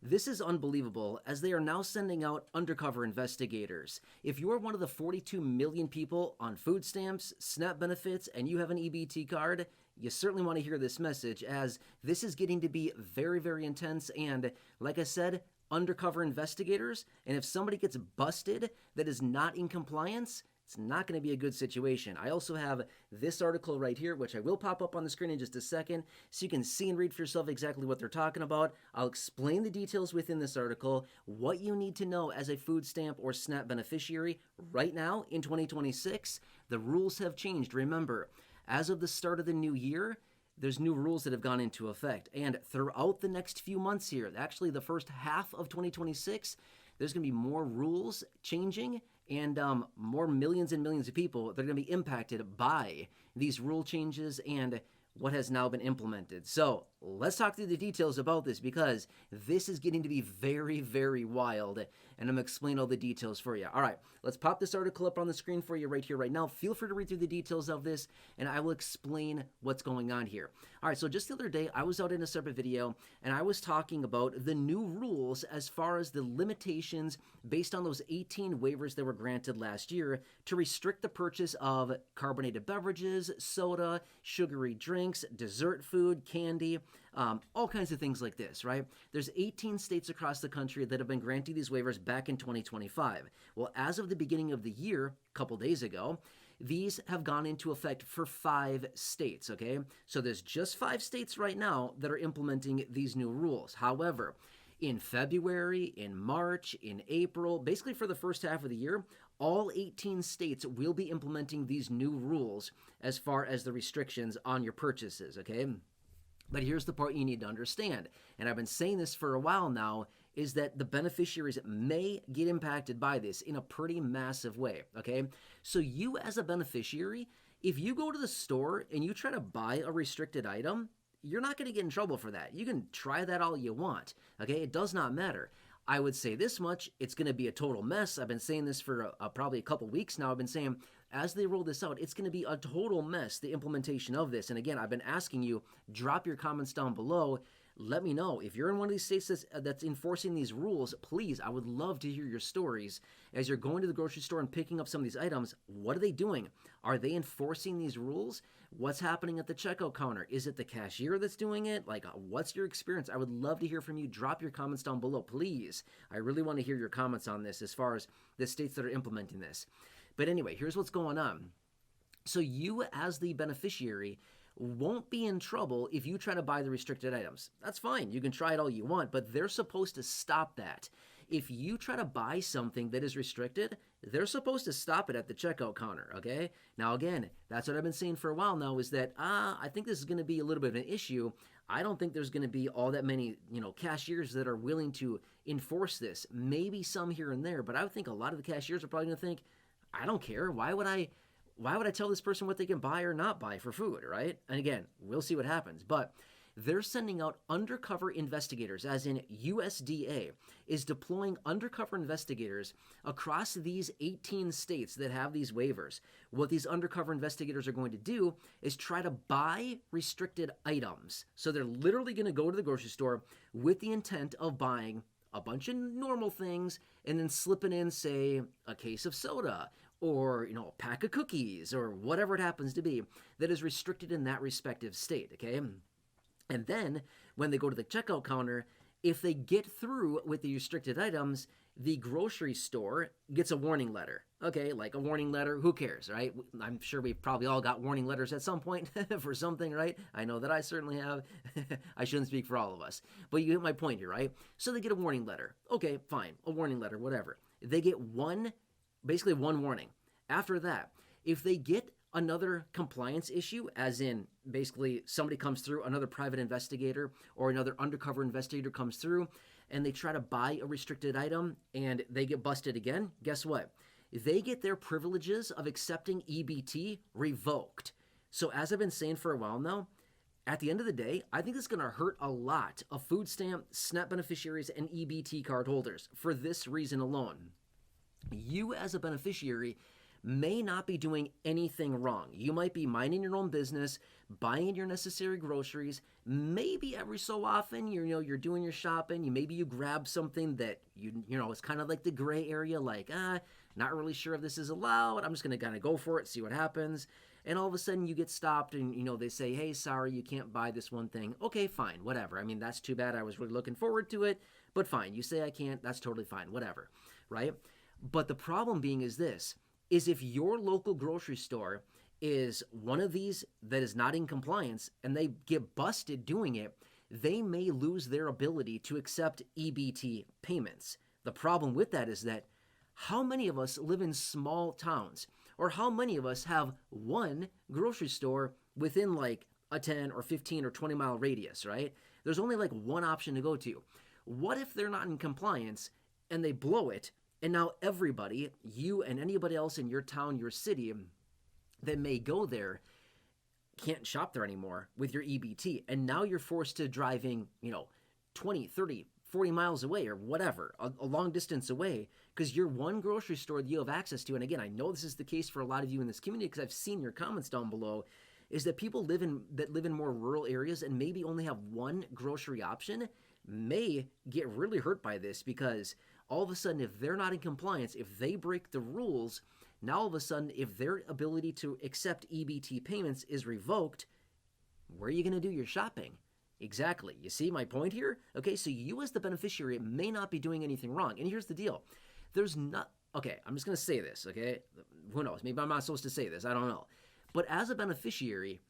This is unbelievable, as they are now sending out undercover investigators. If you are one of the 42 million people on food stamps, SNAP benefits, and you have an EBT card, you certainly want to hear this message, as this is getting to be very, very intense. And like I said, undercover investigators, and if somebody gets busted that is not in compliance, it's not going to be a good situation. I also have this article right here, which I will pop up on the screen in just a second, so you can see and read for yourself exactly what they're talking about. I'll explain the details within this article, what you need to know as a food stamp or SNAP beneficiary right now in 2026. The rules have changed. Remember, as of the start of the new year, there's new rules that have gone into effect. And throughout the next few months here, actually the first half of 2026, there's going to be more rules changing and more millions and millions of people that are going to be impacted by these rule changes and what has now been implemented. So let's talk through the details about this, because this is getting to be very, very wild, and I'm going to explain all the details for you. All right, let's pop this article up on the screen for you right here, right now. Feel free to read through the details of this, and I will explain what's going on here. All right, so just the other day, I was out in a separate video, and I was talking about the new rules as far as the limitations based on those 18 waivers that were granted last year to restrict the purchase of carbonated beverages, soda, sugary drinks, dessert food, candy, all kinds of things like this, right? There's 18 states across the country that have been granting these waivers back in 2025. Well, as of the beginning of the year, a couple days ago, these have gone into effect for 5 states, okay? So there's just 5 states right now that are implementing these new rules. However, in February, in March, in April, basically for the first half of the year, all 18 states will be implementing these new rules as far as the restrictions on your purchases, okay? But here's the part you need to understand, and I've been saying this for a while now, is that the beneficiaries may get impacted by this in a pretty massive way, okay? So you as a beneficiary, if you go to the store and you try to buy a restricted item, you're not going to get in trouble for that. You can try that all you want, okay? It does not matter. I would say this much, it's going to be a total mess. I've been saying this for probably a couple weeks now. I've been saying as they roll this out, it's going to be a total mess, the implementation of this. And again, I've been asking you, drop your comments down below. Let me know. If you're in one of these states that's enforcing these rules, please, I would love to hear your stories. As you're going to the grocery store and picking up some of these items, what are they doing? Are they enforcing these rules? What's happening at the checkout counter? Is it the cashier that's doing it? Like, what's your experience? I would love to hear from you. Drop your comments down below, please. I really want to hear your comments on this as far as the states that are implementing this. But anyway, here's what's going on. So you, as the beneficiary, won't be in trouble if you try to buy the restricted items. That's fine. You can try it all you want, but they're supposed to stop that. If you try to buy something that is restricted, they're supposed to stop it at the checkout counter, okay? Now, again, that's what I've been saying for a while now, is that, I think this is going to be a little bit of an issue. I don't think there's going to be all that many, cashiers that are willing to enforce this. Maybe some here and there, but I would think a lot of the cashiers are probably going to think, I don't care. Why would I tell this person what they can buy or not buy for food, right? And again, we'll see what happens. But they're sending out undercover investigators, as in USDA is deploying undercover investigators across these 18 states that have these waivers. What these undercover investigators are going to do is try to buy restricted items. So they're literally going to go to the grocery store with the intent of buying a bunch of normal things and then slipping in, say, a case of soda or, a pack of cookies or whatever it happens to be that is restricted in that respective state, okay? And then when they go to the checkout counter, if they get through with the restricted items, the grocery store gets a warning letter. Okay, like a warning letter, who cares, right? I'm sure we've probably all got warning letters at some point for something, right? I know that I certainly have. I shouldn't speak for all of us. But you get my point here, right? So they get a warning letter. Okay, fine, a warning letter, whatever. They get basically one warning. After that, if they get another compliance issue, as in basically somebody comes through, another private investigator or another undercover investigator comes through, and they try to buy a restricted item and they get busted again, guess what? They get their privileges of accepting EBT revoked. So as I've been saying for a while now, at the end of the day, I think it's going to hurt a lot of food stamp, SNAP beneficiaries, and EBT card holders for this reason alone. You as a beneficiary may not be doing anything wrong. You might be minding your own business, buying your necessary groceries. Maybe every so often you're doing your shopping. Maybe you grab something that it's kind of like the gray area, like not really sure if this is allowed. I'm just gonna kind of go for it, see what happens. And all of a sudden you get stopped and they say, hey, sorry, you can't buy this one thing. Okay, fine, whatever. I mean, that's too bad. I was really looking forward to it, but fine. You say I can't, that's totally fine, whatever, right? But the problem being is this, is if your local grocery store is one of these that is not in compliance and they get busted doing it, they may lose their ability to accept EBT payments. The problem with that is that how many of us live in small towns? Or how many of us have one grocery store within like a 10 or 15 or 20 mile radius, right? There's only like one option to go to. What if they're not in compliance and they blow it, and now everybody, you and anybody else in your town, your city that may go there, can't shop there anymore with your EBT, and now you're forced to driving 20, 30, 40 miles away or whatever, a long distance away, because your one grocery store that you have access to, and again, I know this is the case for a lot of you in this community because I've seen your comments down below, is that people live in more rural areas and maybe only have one grocery option may get really hurt by this, because all of a sudden, if they're not in compliance, if they break the rules, now all of a sudden, if their ability to accept EBT payments is revoked, where are you going to do your shopping? Exactly. You see my point here? Okay, so you as the beneficiary may not be doing anything wrong. And here's the deal. Okay, I'm just going to say this, okay? Who knows? Maybe I'm not supposed to say this. I don't know. But as a beneficiary,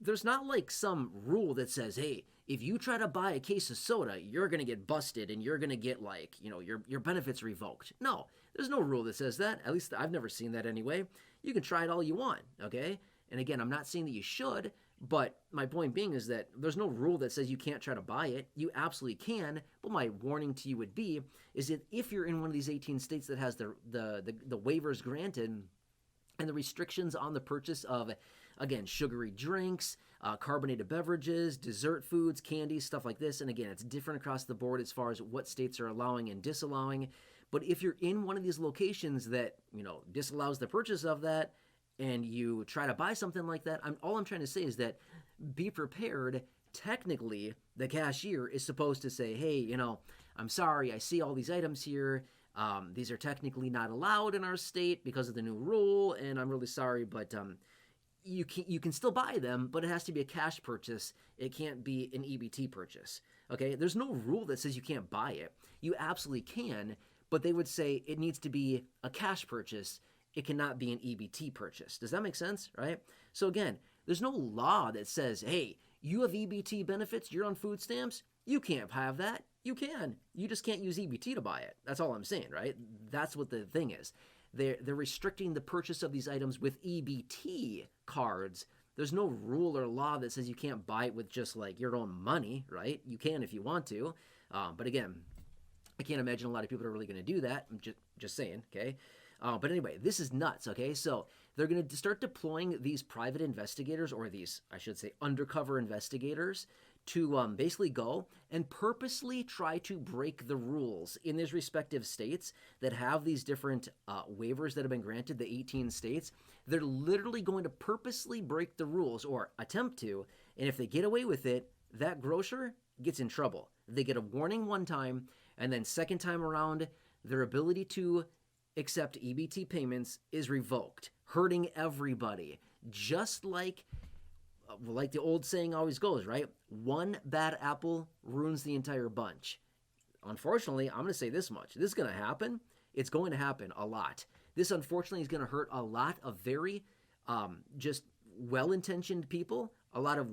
there's not like some rule that says, hey, if you try to buy a case of soda, you're going to get busted and you're going to get your benefits revoked. No, there's no rule that says that. At least I've never seen that anyway. You can try it all you want, okay? And again, I'm not saying that you should, but my point being is that there's no rule that says you can't try to buy it. You absolutely can, but my warning to you would be is that if you're in one of these 18 states that has the waivers granted and the restrictions on the purchase of, again, sugary drinks, carbonated beverages, dessert foods, candies, stuff like this, and again, it's different across the board as far as what states are allowing and disallowing, but if you're in one of these locations that, disallows the purchase of that, and you try to buy something like that, all I'm trying to say is that be prepared. Technically, the cashier is supposed to say, hey, I'm sorry, I see all these items here. These are technically not allowed in our state because of the new rule, and I'm really sorry, but you can still buy them, but it has to be a cash purchase. It can't be an EBT purchase, okay? There's no rule that says you can't buy it. You absolutely can, but they would say it needs to be a cash purchase. It cannot be an EBT purchase. Does that make sense, right? So again, there's no law that says, hey, you have EBT benefits, you're on food stamps, you can't have that. You can. You just can't use EBT to buy it. That's all I'm saying, right? That's what the thing is. They're restricting the purchase of these items with EBT cards. There's no rule or law that says you can't buy it with just like your own money, right? You can if you want to. But again, I can't imagine a lot of people are really going to do that. I'm just saying, okay? But anyway, this is nuts, okay? So they're going to start deploying these private investigators, or these, I should say, undercover investigators, to basically go and purposely try to break the rules in these respective states that have these different waivers that have been granted, the 18 states. They're literally going to purposely break the rules, or attempt to, and if they get away with it, that grocer gets in trouble. They get a warning one time, and then second time around, their ability to accept EBT payments is revoked, hurting everybody. Just like the old saying always goes, right? One bad apple ruins the entire bunch. Unfortunately, I'm going to say this much. This is going to happen. It's going to happen a lot. This, unfortunately, is going to hurt a lot of very just well-intentioned people, a lot of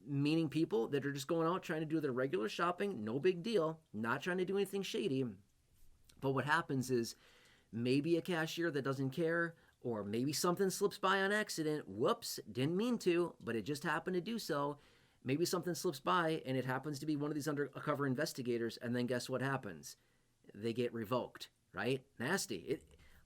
meaning people that are just going out trying to do their regular shopping. No big deal. Not trying to do anything shady. But what happens is maybe a cashier that doesn't care, or maybe something slips by on accident. Whoops, didn't mean to, but it just happened to do so. Maybe something slips by and it happens to be one of these undercover investigators, and then guess what happens? They get revoked, right? Nasty.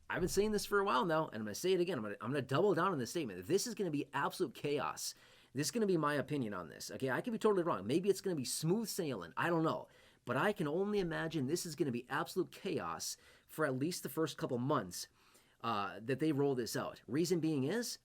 I've been saying this for a while now, and I'm going to say it again. I'm going to double down on this statement. This is going to be absolute chaos. This is going to be my opinion on this, okay? I could be totally wrong. Maybe it's going to be smooth sailing. I don't know. But I can only imagine this is going to be absolute chaos for at least the first couple months. that they roll this out. Reason being is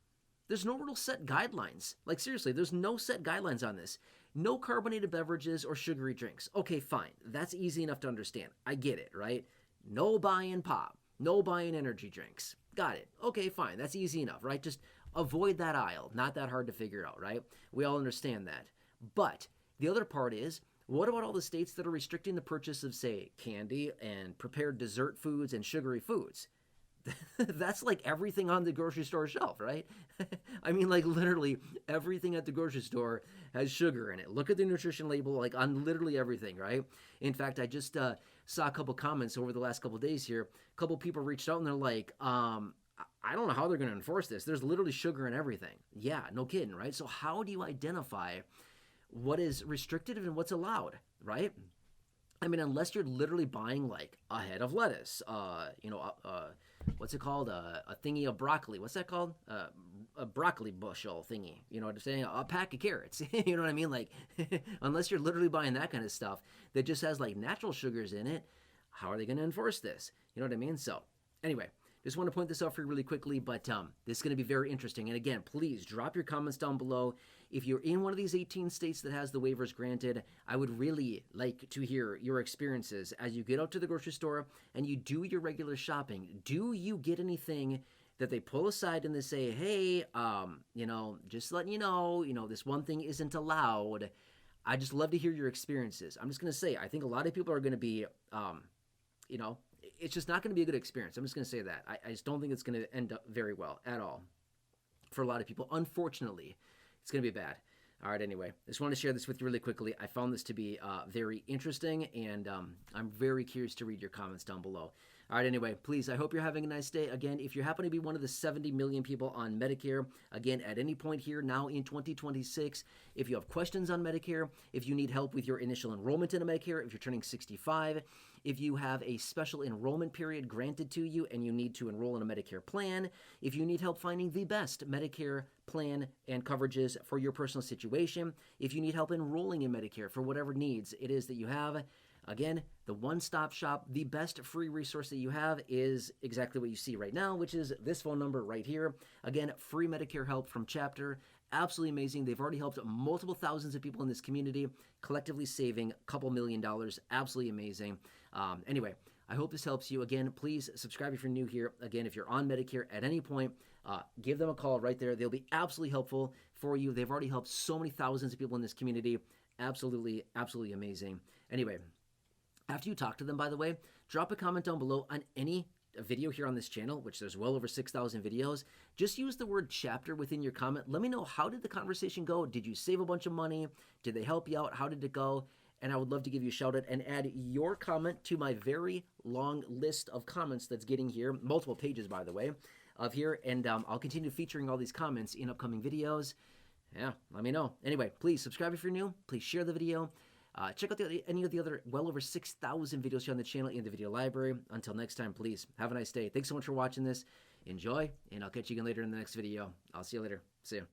there's no real set guidelines. Like seriously, there's no set guidelines on this. No carbonated beverages or sugary drinks. Okay, fine. That's easy enough to understand. I get it, right? No buying pop. No buying energy drinks. Got it. Okay, fine. That's easy enough, right? Just avoid that aisle. Not that hard to figure out, right? We all understand that. But the other part is, what about all the states that are restricting the purchase of, say, candy and prepared dessert foods and sugary foods? That's like everything on the grocery store shelf, right? I mean, like literally everything at the grocery store has sugar in it. Look at the nutrition label, like on literally everything, right? In fact, I just saw a couple comments over the last couple days here. A couple people reached out and they're like, I don't know how they're going to enforce this. There's literally sugar in everything. Yeah, no kidding, right? So how do you identify what is restricted and what's allowed, right? I mean, unless you're literally buying like a head of lettuce, what's it called? A thingy of broccoli. What's that called? A broccoli bushel thingy. You know what I'm saying? A pack of carrots. You know what I mean? Like, unless you're literally buying that kind of stuff that just has like natural sugars in it, how are they going to enforce this? You know what I mean? So, anyway. Just want to point this out for you really quickly, but this is going to be very interesting. And again, please drop your comments down below. If you're in one of these 18 states that has the waivers granted, I would really like to hear your experiences as you get out to the grocery store and you do your regular shopping. Do you get anything that they pull aside and they say, hey, just letting you know, this one thing isn't allowed. I just love to hear your experiences. I'm just going to say, I think a lot of people are going to be, it's just not going to be a good experience. I'm just going to say that. I just don't think it's going to end up very well at all for a lot of people. Unfortunately, it's going to be bad. All right, anyway, I just wanted to share this with you really quickly. I found this to be very interesting, and I'm very curious to read your comments down below. All right, anyway, please, I hope you're having a nice day. Again, if you happen to be one of the 70 million people on Medicare, again, at any point here now in 2026, if you have questions on Medicare, if you need help with your initial enrollment into Medicare, if you're turning 65, if you have a special enrollment period granted to you and you need to enroll in a Medicare plan, if you need help finding the best Medicare plan and coverages for your personal situation, if you need help enrolling in Medicare for whatever needs it is that you have, again, the one-stop shop, the best free resource that you have is exactly what you see right now, which is this phone number right here. Again, free Medicare help from Chapter. Absolutely amazing. They've already helped multiple thousands of people in this community, collectively saving a couple $1 million. Absolutely amazing. Anyway, I hope this helps you. Again, please subscribe if you're new here. Again, if you're on Medicare at any point, give them a call right there. They'll be absolutely helpful for you. They've already helped so many thousands of people in this community. Absolutely, absolutely amazing. Anyway, after you talk to them, by the way, drop a comment down below on any video here on this channel, which there's well over 6,000 videos. Just use the word chapter within your comment. Let me know, how did the conversation go? Did you save a bunch of money? Did they help you out? How did it go? And I would love to give you a shout out and add your comment to my very long list of comments that's getting here, multiple pages, by the way, of here. And I'll continue featuring all these comments in upcoming videos. Yeah, let me know. Anyway, please subscribe if you're new. Please share the video. Check out any of the other well over 6,000 videos here on the channel in the video library. Until next time, please have a nice day. Thanks so much for watching this. Enjoy, and I'll catch you again later in the next video. I'll see you later. See ya.